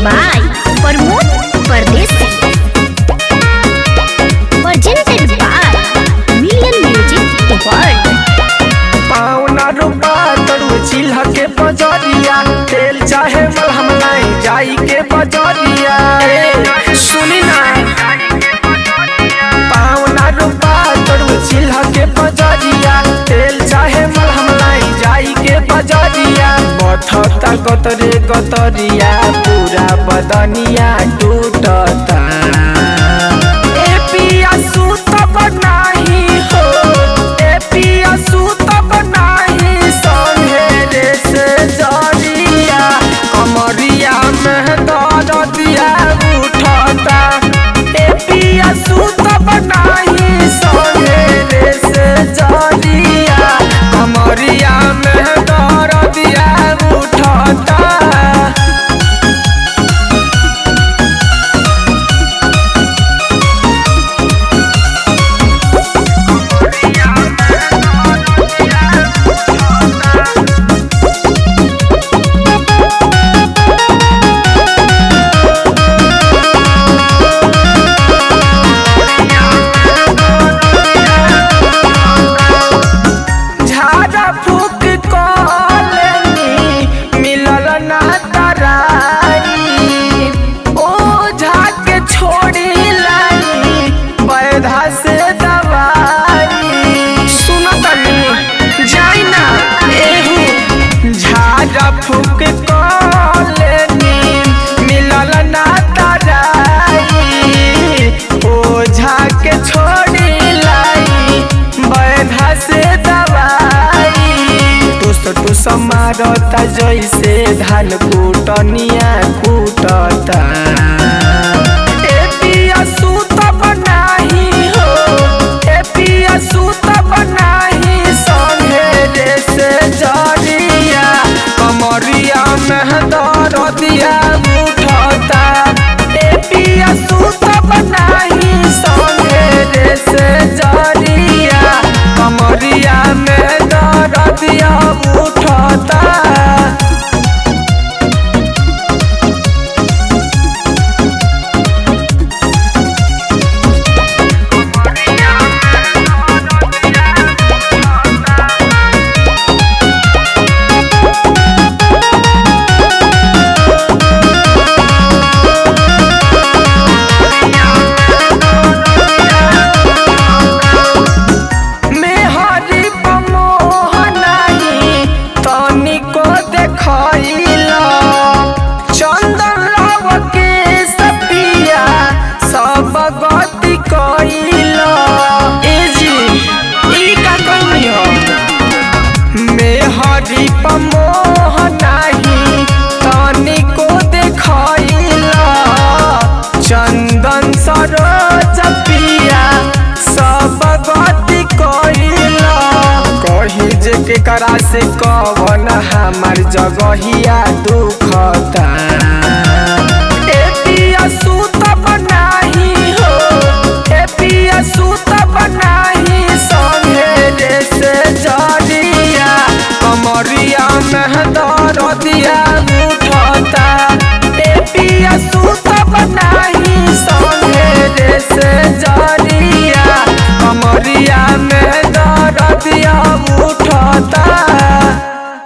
by Pramod Pardesi. Presented by Million Music World. पावना रुपा तड़ू चिल्हा के बजरिया तेल चाहे मलहम लाई जाई के बजरिया सुनी ना पावना रुपा तड़ू चिल्हा के बजरिया तेल चाहे मलहम लाई जाई के बजरिया बथता गतरे गतरिया पूरा बदनिया टूटता ए पिया सूत बनाही हो ए पिया सूत बनाही संघेरे से जरिया कमरिया में दर्दिया उठता ए पिया सूत बनाही संघेरे से जरिया कमरिया में दर्दिया उठता। फूक कॉलेनी मिलल ना तराई ओझा के छोड़ी लाई बैधा से दवाई टूस टूस मारता जैसे धान कूटनिया कूटता ए पिया सूत बनाही हो ए पिया सूत बनाही संघेरे से जरिया कमरिया में दर्दिया उठता ए पिया सूत बनाही संघेरे से जरिया कमरिया में दर्दिया उठता। चंदन लाव के सपिया सब गति कइला ए जी ई का कहनी हो मेहरी पमोह नाही तनिको देखइला चंदन सरोज पिया सब गति कइला कही जे के करा से कवन हमार जगहिया दुखता ए पिया सूत बनाही हो ए पिया सूत बनाही संघेरे से जरिया कमरिया में दर्दिया उठता ए पिया सूत बनाही संघेरे से जरिया कमरिया में